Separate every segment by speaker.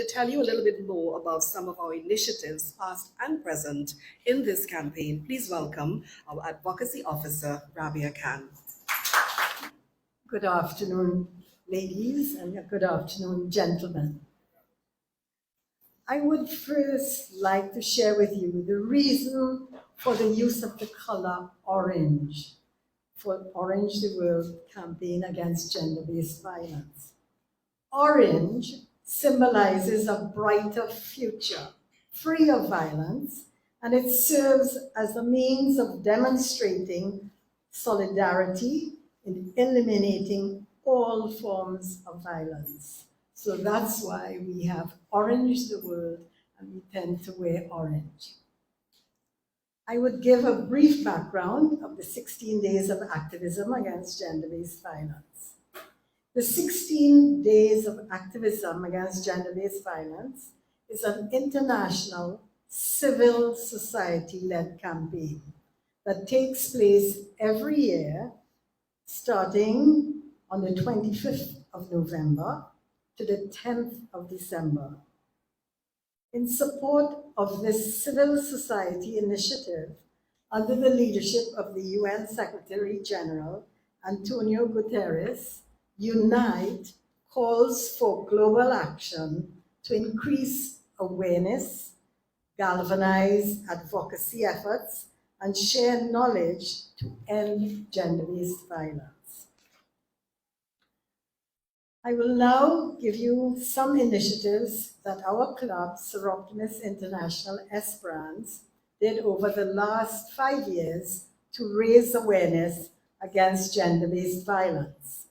Speaker 1: to tell you a little bit more about some of our initiatives, past and present, in this campaign, please welcome our Advocacy Officer, Rabbia Khan.
Speaker 2: Good afternoon, ladies, and good afternoon, gentlemen. I would first like to share with you the reason for the use of the color orange for Orange the World campaign against gender-based violence. Orange symbolizes a brighter future, free of violence, and it serves as a means of demonstrating solidarity in eliminating all forms of violence. So that's why we have Orange the World, and we tend to wear orange. I would give a brief background of the 16 days of activism against gender-based violence. The 16 days of activism against gender-based violence is an international civil society-led campaign that takes place every year, starting on the 25th of November to the 10th of December. In support of this civil society initiative, under the leadership of the UN Secretary General, Antonio Guterres, UNITE calls for global action to increase awareness, galvanize advocacy efforts, and share knowledge to end gender-based violence. I will now give you some initiatives that our club, Soroptimist International Esperance, did over the last 5 years to raise awareness against gender-based violence.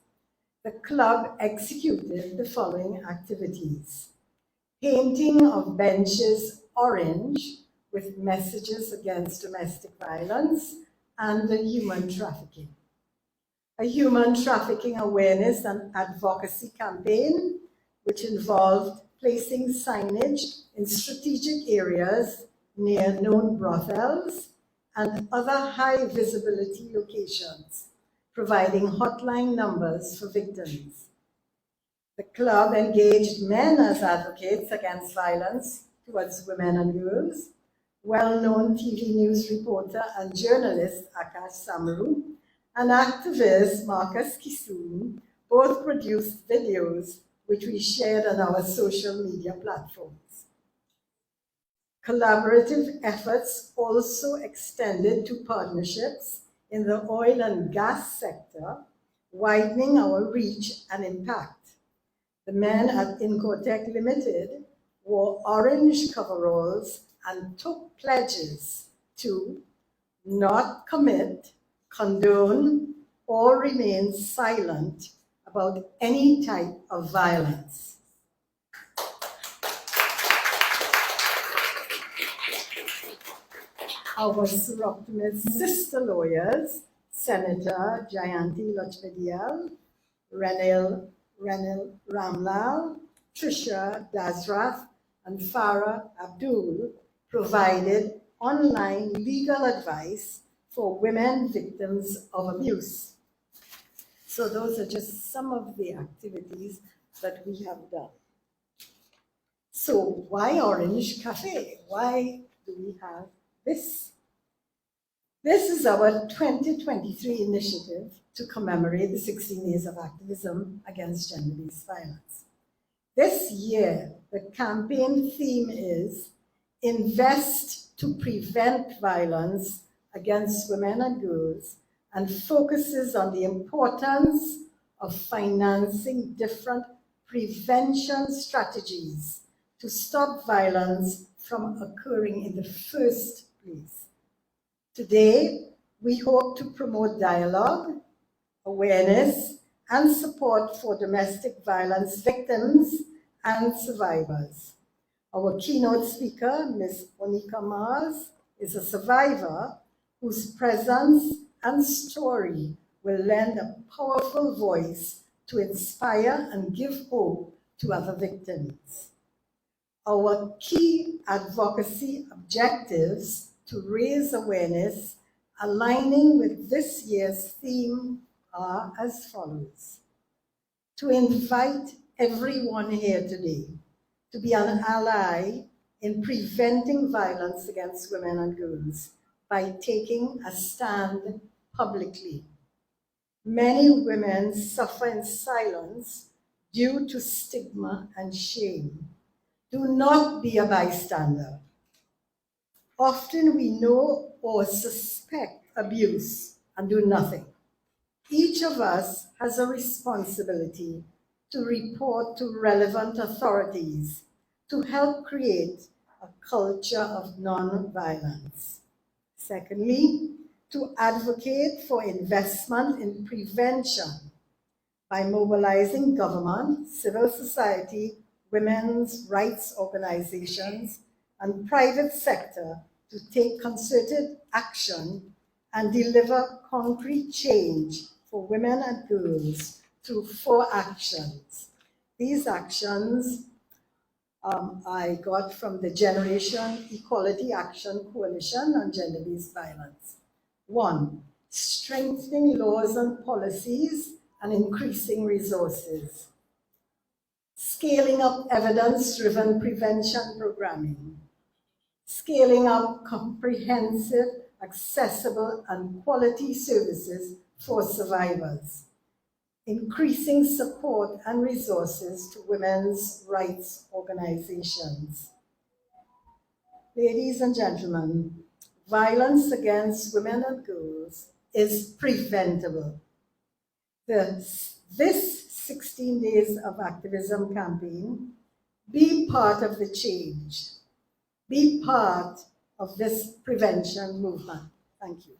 Speaker 2: The club executed the following activities: painting of benches orange with messages against domestic violence and human trafficking. A human trafficking awareness and advocacy campaign, which involved placing signage in strategic areas near known brothels and other high visibility locations, providing hotline numbers for victims. The club engaged men as advocates against violence towards women and girls. Well-known TV news reporter and journalist Akash Samaru and activist Marcus Kisoon both produced videos which we shared on our social media platforms. Collaborative efforts also extended to partnerships in the oil and gas sector, widening our reach and impact. The men at Incotec Limited wore orange coveralls and took pledges to not commit, condone, or remain silent about any type of violence. Our Soroptimist sister lawyers, Senator Jayanti Lachpedial, Renil Ramlal, Trisha Dasrath, and Farah Abdul, provided online legal advice for women victims of abuse. So those are just some of the activities that we have done. So why Orange Café? Why do we have this? This is our 2023 initiative to commemorate the 16 days of activism against gender-based violence. This year, the campaign theme is Invest to Prevent Violence Against Women and Girls, and focuses on the importance of financing different prevention strategies to stop violence from occurring in the first place. Today, we hope to promote dialogue, awareness, and support for domestic violence victims and survivors. Our keynote speaker, Ms. Monica Mars, is a survivor whose presence and story will lend a powerful voice to inspire and give hope to other victims. Our key advocacy objectives to raise awareness aligning with this year's theme are as follows: to invite everyone here today to be an ally in preventing violence against women and girls by taking a stand publicly. Many women suffer in silence due to stigma and shame. Do not be a bystander. Often we know or suspect abuse and do nothing. Each of us has a responsibility to report to relevant authorities to help create a culture of non-violence. Secondly, to advocate for investment in prevention by mobilizing government, civil society, women's rights organizations, and private sector to take concerted action and deliver concrete change for women and girls through 4 actions. These actions I got from the Generation Equality Action Coalition on Gender-Based Violence. 1, strengthening laws and policies and increasing resources. Scaling up evidence-driven prevention programming. Scaling up comprehensive, accessible, and quality services for survivors. Increasing support and resources to women's rights organizations. Ladies and gentlemen, violence against women and girls is preventable. This 16 Days of Activism campaign, be part of the change. Be part of this prevention movement. Thank you.